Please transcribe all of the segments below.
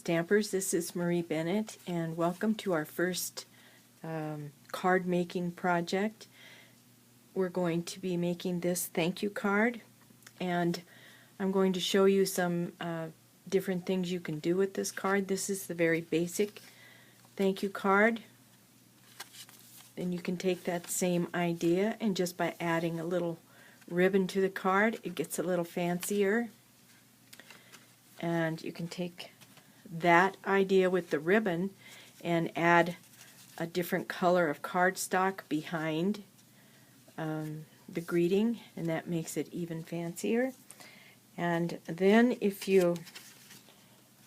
Stampers, this is Marie Bennett, and welcome to our first card making project. We're going to be making this thank you card, and I'm going to show you some different things you can do with this card. This is the very basic thank you card. Then you can take that same idea, and just by adding a little ribbon to the card, it gets a little fancier. And you can take that idea with the ribbon and add a different color of cardstock behind the greeting, and that makes it even fancier. And then if you,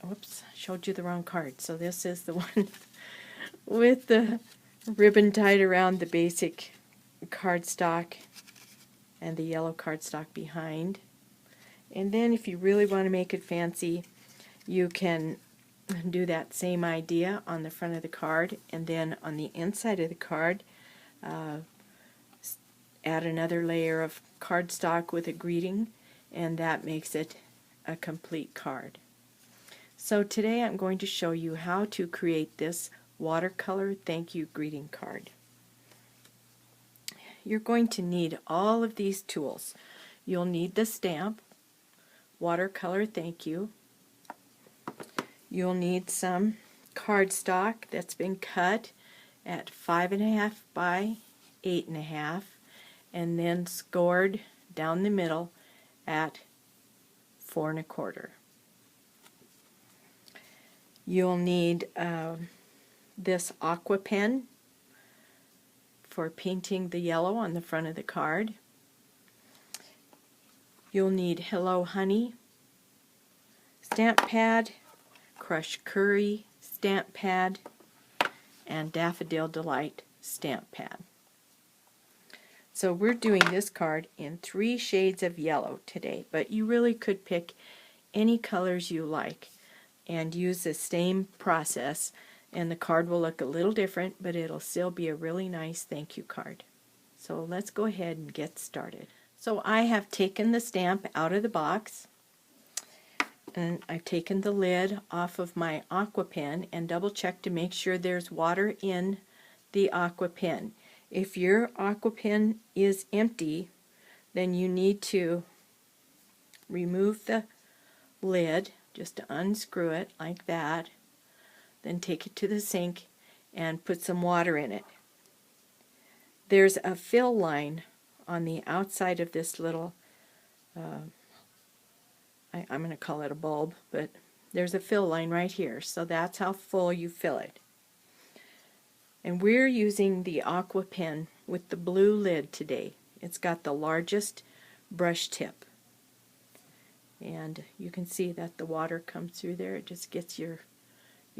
whoops, showed you the wrong card. So this is the one with the ribbon tied around the basic cardstock and the yellow cardstock behind. And then if you really want to make it fancy, you can do that same idea on the front of the card, and then on the inside of the card add another layer of cardstock with a greeting, and that makes it a complete card. So today I'm going to show you how to create this watercolor thank you greeting card. You're going to need all of these tools. You'll need the stamp, Watercolor Thank You. You'll need some cardstock that's been cut at 5.5 by 8.5 and then scored down the middle at 4.25. You'll need this aqua pen for painting the yellow on the front of the card. You'll need Hello Honey stamp pad, Crushed Curry stamp pad, and Daffodil Delight stamp pad. So we're doing this card in 3 shades of yellow today, but you really could pick any colors you like and use the same process, and the card will look a little different, but it'll still be a really nice thank you card. So let's go ahead and get started. So I have taken the stamp out of the box, and I've taken the lid off of my aqua pen and double checked to make sure there's water in the aqua pen. If your aqua pen is empty, then you need to remove the lid, just to unscrew it like that, then take it to the sink and put some water in it. There's a fill line on the outside of this little, I'm going to call it a bulb, but there's a fill line right here, so that's how full you fill it. And we're using the aqua pen with the blue lid today. It's got the largest brush tip, and you can see that the water comes through there. It just gets your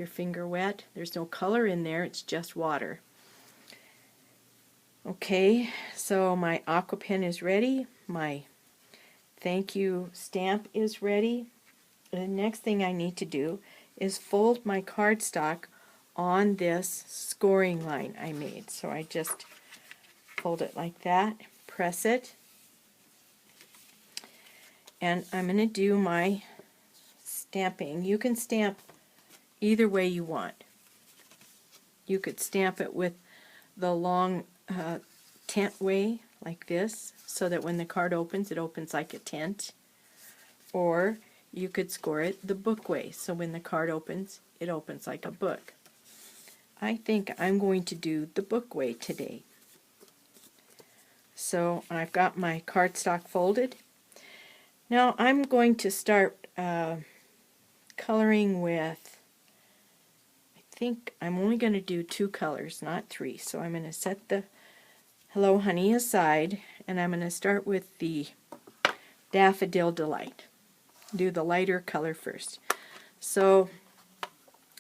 finger wet. There's no color in there, it's just water. Okay, so my aqua pen is ready, my thank you stamp is ready. The next thing I need to do is fold my cardstock on this scoring line I made. So I just fold it like that, press it, and I'm going to do my stamping. You can stamp either way you want. You could stamp it with the long tent way, like this, so that when the card opens, it opens like a tent. Or you could score it the book way, so when the card opens, it opens like a book. I think I'm going to do the book way today. So I've got my cardstock folded. Now I'm going to start coloring with, I think I'm only going to do 2 colors, not 3. So I'm going to set the Hello Honey aside, and I'm going to start with the Daffodil Delight. Do the lighter color first. So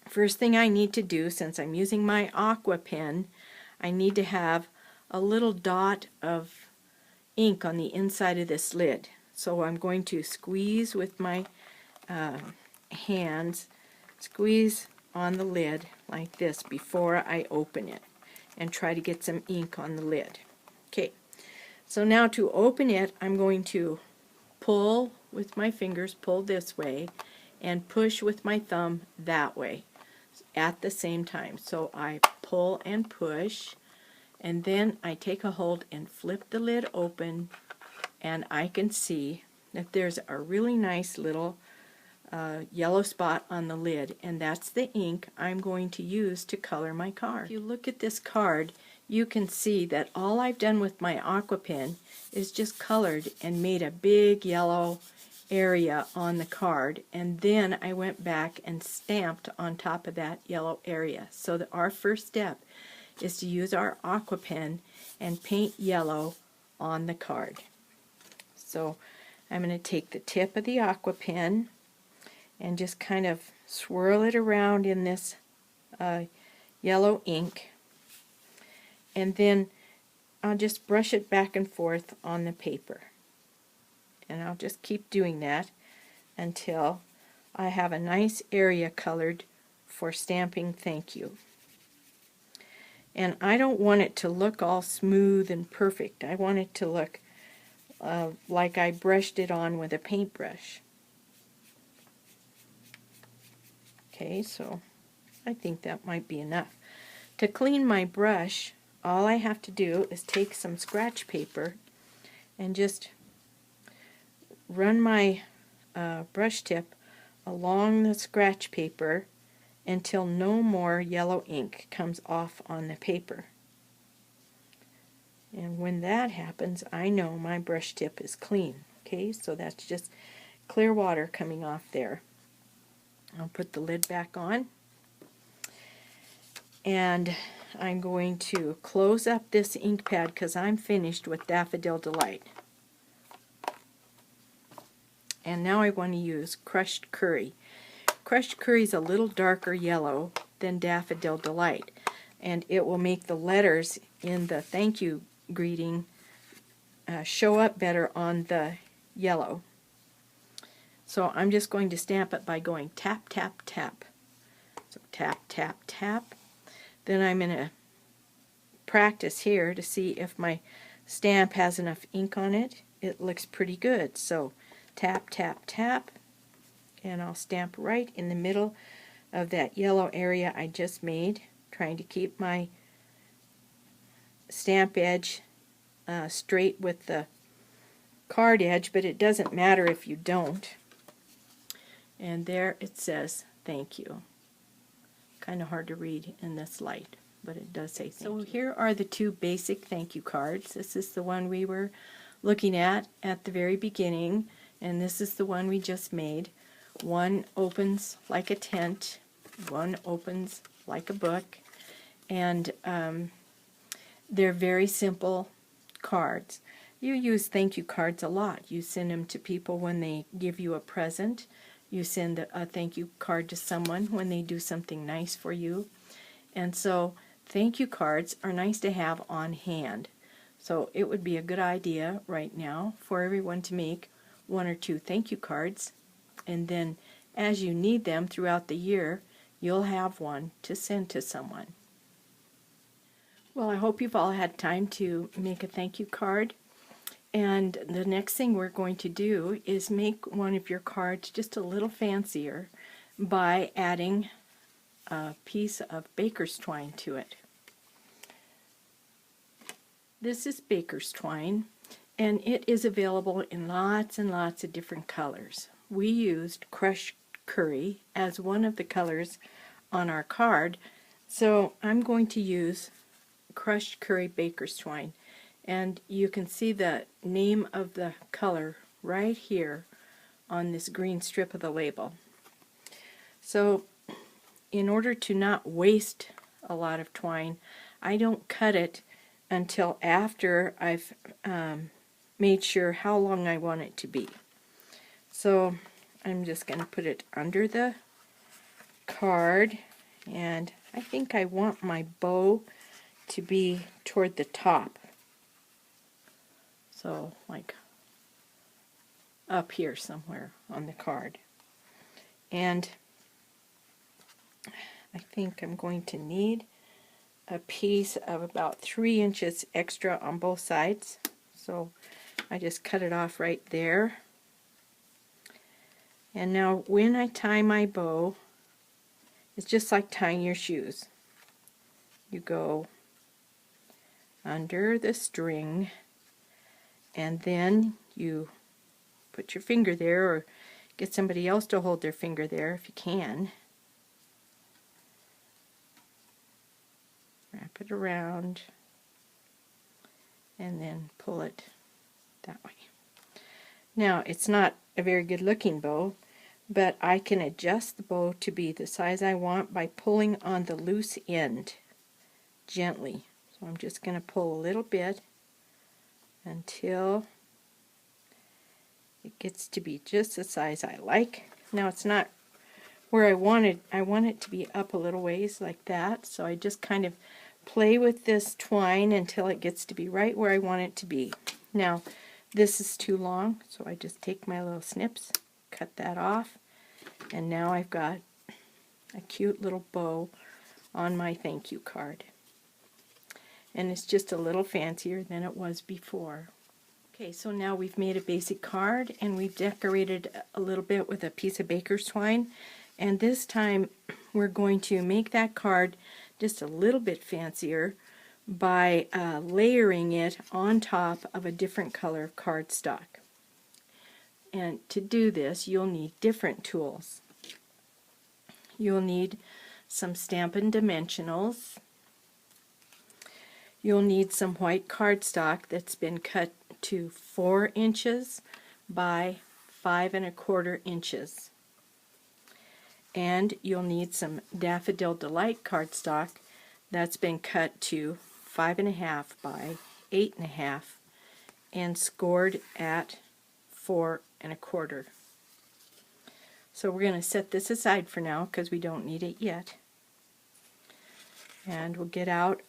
first thing I need to do, since I'm using my aqua pen, I need to have a little dot of ink on the inside of this lid. So I'm going to squeeze with my hands, squeeze on the lid like this before I open it, and try to get some ink on the lid. Okay, so now to open it, I'm going to pull with my fingers, pull this way, and push with my thumb that way at the same time. So I pull and push, and then I take a hold and flip the lid open, and I can see that there's a really nice little yellow spot on the lid, and that's the ink I'm going to use to color my card. If you look at this card, you can see that all I've done with my aqua pen is just colored and made a big yellow area on the card, and then I went back and stamped on top of that yellow area. So that our first step is to use our aqua pen and paint yellow on the card. So I'm going to take the tip of the aqua pen and just kind of swirl it around in this yellow ink, and then I'll just brush it back and forth on the paper, and I'll just keep doing that until I have a nice area colored for stamping thank you. And I don't want it to look all smooth and perfect. I want it to look like I brushed it on with a paintbrush. Okay, so I think that might be enough. To clean my brush, all I have to do is take some scratch paper and just run my brush tip along the scratch paper until no more yellow ink comes off on the paper. And when that happens, I know my brush tip is clean. Okay, so that's just clear water coming off there. I'll put the lid back on, and I'm going to close up this ink pad because I'm finished with Daffodil Delight. And now I want to use crushed curry. Crushed curry is a little darker yellow than Daffodil Delight, and it will make the letters in the thank you greeting show up better on the yellow. So I'm just going to stamp it by going tap, tap, tap. So tap, tap, tap. Then I'm going to practice here to see if my stamp has enough ink on it. It looks pretty good. So tap, tap, tap. And I'll stamp right in the middle of that yellow area I just made, trying to keep my stamp edge straight with the card edge, but it doesn't matter if you don't. And there it says thank you. Kind of hard to read in this light, but it does say thank you. So here are the two basic thank you cards. This is the one we were looking at the very beginning, and this is the one we just made. One opens like a tent, one opens like a book, and they're very simple cards. You use thank you cards a lot. You send them to people when they give you a present. You send a thank you card to someone when they do something nice for you. And so thank you cards are nice to have on hand. So it would be a good idea right now for everyone to make one or two thank you cards, and then as you need them throughout the year, you'll have one to send to someone. Well, I hope you've all had time to make a thank you card. And the next thing we're going to do is make one of your cards just a little fancier by adding a piece of baker's twine to it. This is baker's twine, and it is available in lots and lots of different colors. We used crushed curry as one of the colors on our card, so I'm going to use crushed curry baker's twine. And you can see the name of the color right here on this green strip of the label. So in order to not waste a lot of twine, I don't cut it until after I've made sure how long I want it to be. So I'm just going to put it under the card, and I think I want my bow to be toward the top. So, like up here somewhere on the card. And I think I'm going to need a piece of about 3 inches extra on both sides. So I just cut it off right there. And now when I tie my bow, it's just like tying your shoes. You go under the string, and then you put your finger there, or get somebody else to hold their finger there if you can. Wrap it around and then pull it that way. Now, it's not a very good looking bow, but I can adjust the bow to be the size I want by pulling on the loose end gently. So I'm just going to pull a little bit until it gets to be just the size I like. Now, it's not where I want it. I want it to be up a little ways like that, so I just kind of play with this twine until it gets to be right where I want it to be. Now, this is too long, so I just take my little snips, cut that off, and now I've got a cute little bow on my thank you card. And it's just a little fancier than it was before. Okay, so now we've made a basic card, and we've decorated a little bit with a piece of baker's twine, and this time we're going to make that card just a little bit fancier by layering it on top of a different color cardstock. And to do this, you'll need different tools. You'll need some Stampin' Dimensionals. You'll need some white cardstock that's been cut to 4 inches by 5 1/4 inches. And you'll need some Daffodil Delight cardstock that's been cut to 5 1/2 by 8 1/2 and scored at 4 1/4. So we're going to set this aside for now because we don't need it yet. And we'll get out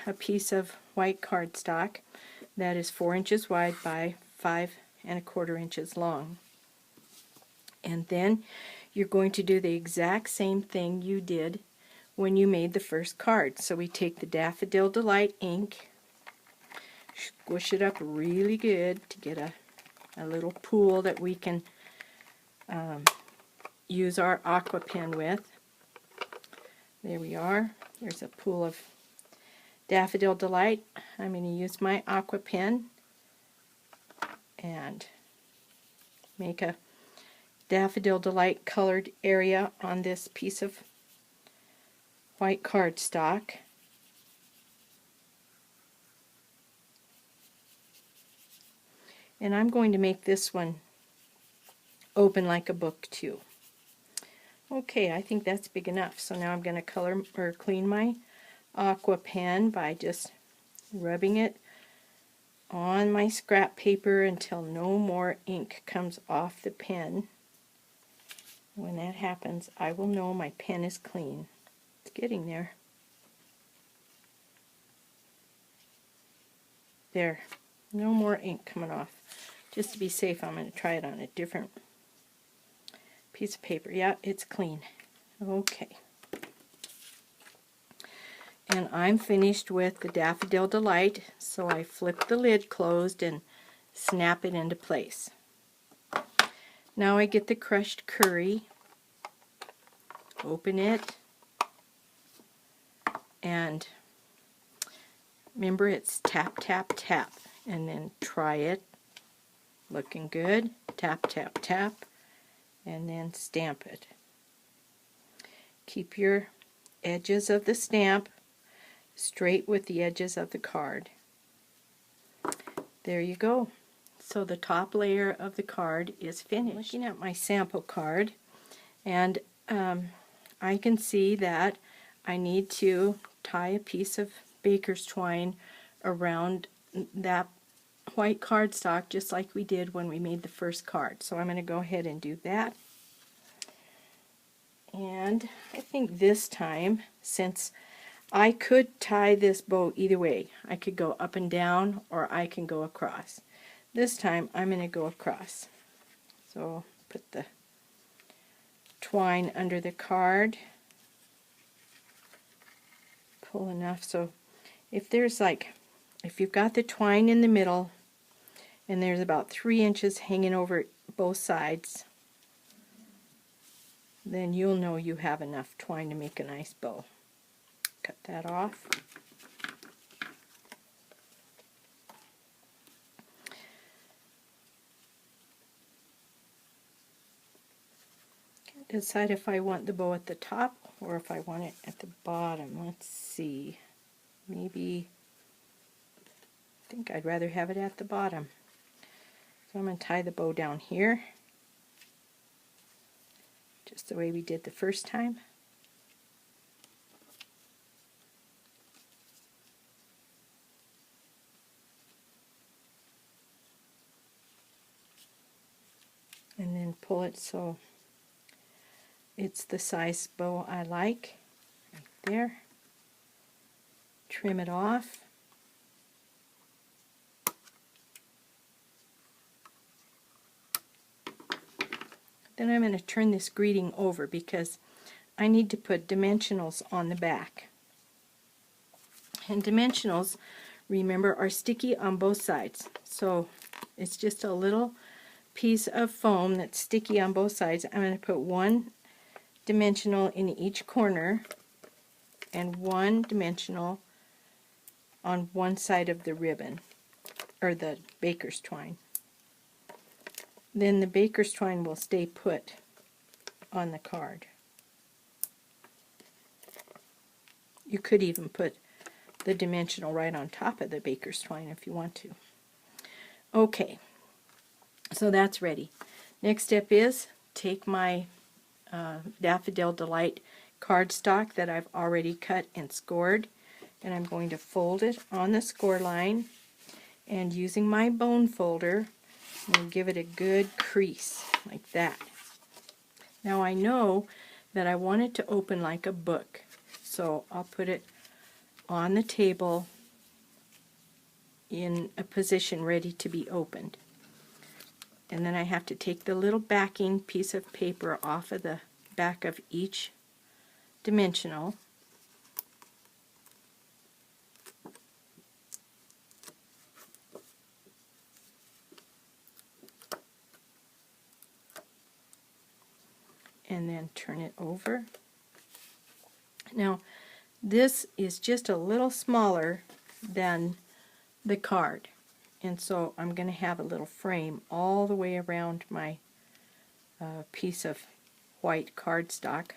a piece of white cardstock that is 4 inches wide by 5 1/4 inches long. And then you're going to do the exact same thing you did when you made the first card. So we take the Daffodil Delight ink, squish it up really good to get a little pool that we can use our aqua pen with. There we are. There's a pool of Daffodil Delight. I'm going to use my aqua pen and make a Daffodil Delight colored area on this piece of white cardstock. And I'm going to make this one open like a book too. Okay, I think that's big enough. So now I'm going to color or clean my aqua pen by just rubbing it on my scrap paper until no more ink comes off the pen. When that happens, I will know my pen is clean. It's getting there. There, no more ink coming off. Just to be safe, I'm going to try it on a different piece of paper. Yeah, it's clean. Okay. And I'm finished with the Daffodil Delight, so I flip the lid closed and snap it into place. Now I get the crushed curry, open it, and remember it's tap, tap, tap, and then try it. Looking good. Tap, tap, tap, and then stamp it. Keep your edges of the stamp straight with the edges of the card. There you go. So the top layer of the card is finished. I'm looking at my sample card, and I can see that I need to tie a piece of baker's twine around that white cardstock just like we did when we made the first card. So I'm going to go ahead and do that. And I think this time, since I could tie this bow either way, I could go up and down or I can go across. This time I'm going to go across. So put the twine under the card, pull enough so if you've got the twine in the middle and there's about 3 inches hanging over both sides, then you'll know you have enough twine to make a nice bow. Cut that off. Decide if I want the bow at the top or if I want it at the bottom. Let's see. Maybe, I think I'd rather have it at the bottom. So I'm going to tie the bow down here, just the way we did the first time. And then pull it so it's the size bow I like, right there. Trim it off. Then I'm going to turn this greeting over because I need to put dimensionals on the back. And dimensionals, remember, are sticky on both sides. So it's just a little piece of foam that's sticky on both sides. I'm going to put one dimensional in each corner and one dimensional on one side of the ribbon, or the baker's twine. Then the baker's twine will stay put on the card. You could even put the dimensional right on top of the baker's twine if you want to. Okay, so that's ready. Next step is take my Daffodil Delight cardstock that I've already cut and scored, and I'm going to fold it on the score line, and using my bone folder, I'm going to give it a good crease like that. Now I know that I want it to open like a book, so I'll put it on the table in a position ready to be opened. And then I have to take the little backing piece of paper off of the back of each dimensional. And then turn it over. Now, this is just a little smaller than the card, and so I'm going to have a little frame all the way around my piece of white cardstock.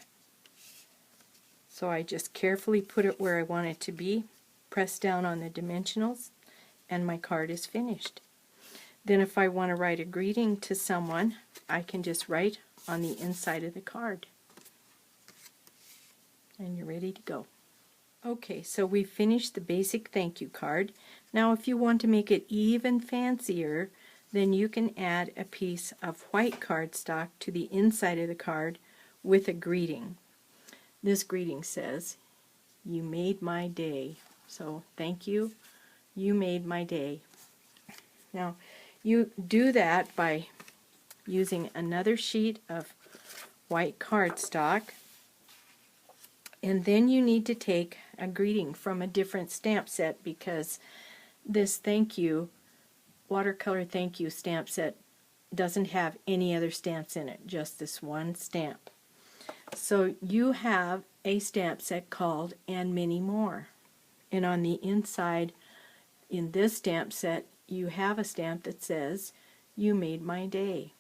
So I just carefully put it where I want it to be, press down on the dimensionals, and my card is finished. Then if I want to write a greeting to someone, I can just write on the inside of the card. And you're ready to go. Okay, so we finished the basic thank you card. Now if you want to make it even fancier, then you can add a piece of white cardstock to the inside of the card with a greeting. This greeting says, "You made my day." So thank you, you made my day. Now you do that by using another sheet of white cardstock, and then you need to take a greeting from a different stamp set, because this thank you, Watercolor Thank You stamp set doesn't have any other stamps in it, just this one stamp. So you have a stamp set called "And Many More," and on the inside in this stamp set you have a stamp that says "You made my day."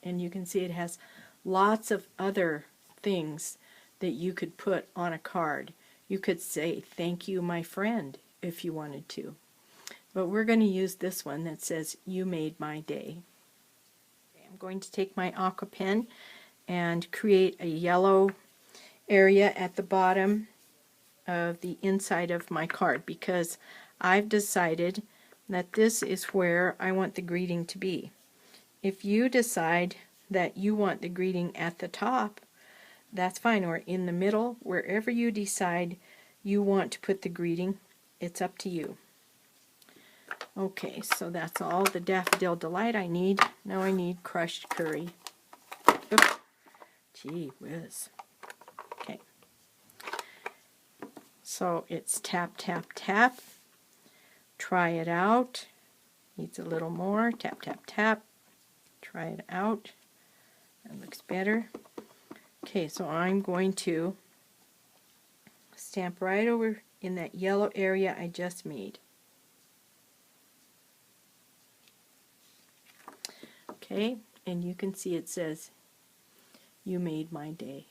And you can see it has lots of other things that you could put on a card. You could say "Thank you, my friend," if you wanted to. But we're going to use this one that says "You made my day." I'm going to take my aqua pen and create a yellow area at the bottom of the inside of my card, because I've decided that this is where I want the greeting to be. If you decide that you want the greeting at the top, that's fine, or in the middle, wherever you decide you want to put the greeting, it's up to you. Okay, so that's all the Daffodil Delight I need. Now I need crushed curry. Oops. Gee whiz. Okay. So it's tap, tap, tap. Try it out. Needs a little more. Tap, tap, tap. Try it out. That looks better. Okay, so I'm going to stamp right over in that yellow area I just made. Okay, and you can see it says, "You made my day."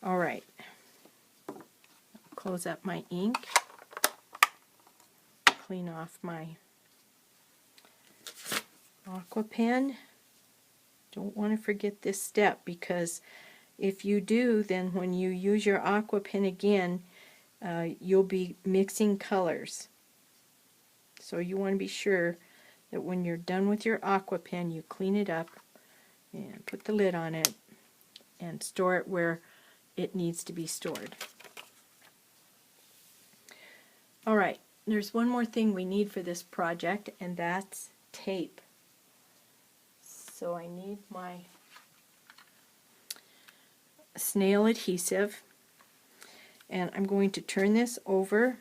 Alright, close up my ink, clean off my aqua pen. Don't want to forget this step, because if you do, then when you use your aqua pen again, you'll be mixing colors. So you want to be sure that when you're done with your aqua pen, you clean it up and put the lid on it and store it where it needs to be stored. Alright, there's one more thing we need for this project, and that's tape. So I need my snail adhesive, and I'm going to turn this over,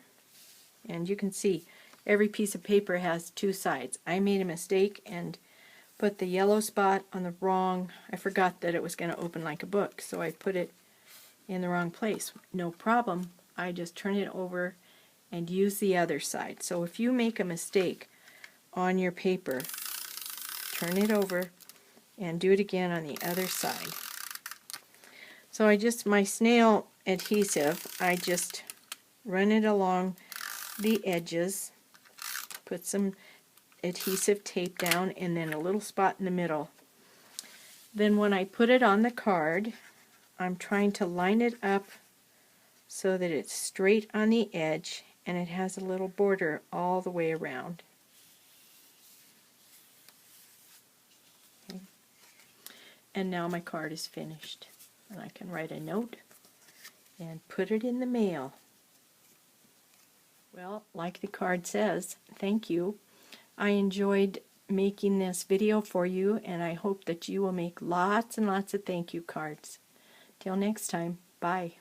and you can see every piece of paper has two sides. I made a mistake and put the yellow spot on the wrong. I forgot that it was going to open like a book, so I put it in the wrong place. No problem. I just turn it over and use the other side. So if you make a mistake on your paper, turn it over and do it again on the other side. So my snail adhesive, I just run it along the edges, put some adhesive tape down, and then a little spot in the middle. Then when I put it on the card, I'm trying to line it up so that it's straight on the edge and it has a little border all the way around. Okay. And now my card is finished, and I can write a note and put it in the mail. Well, like the card says, thank you. I enjoyed making this video for you, and I hope that you will make lots and lots of thank you cards. Till next time, bye.